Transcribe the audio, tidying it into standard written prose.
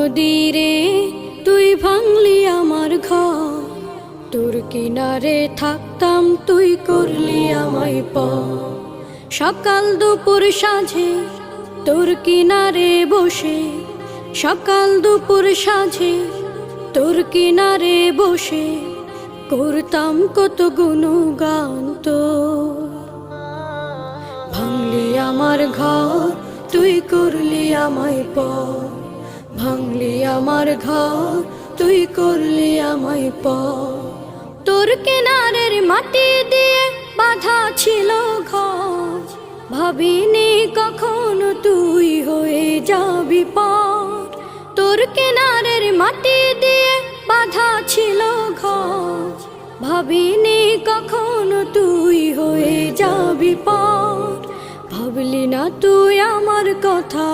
নদীরে তুই ভাঙলি আমার ঘর, তোর কিনারে থাকতাম তুই করলি আমায় পর। সকাল দুপুর সাঁঝে তোর কিনারে বসে, সকাল দুপুর সাঁঝে তোর কিনারে বসে করতাম কত গুণগান তোর। ভাঙলি আমার ঘর তুই করলি আমায় পর, ভাঙলি আমার ঘর তুই করলি আমায় পর। তোর কিনারের মাটি দিয়ে বাঁধা ছিল ঘর, ভাবিনি কখনো তুই হয়ে যাবি পার। তোর কিনারের মাটি দিয়ে বাঁধা ছিল ঘর, ভাবিনি কখনো তুই হয়ে যাবি পার। ভাবলি না তুই আমার কথা।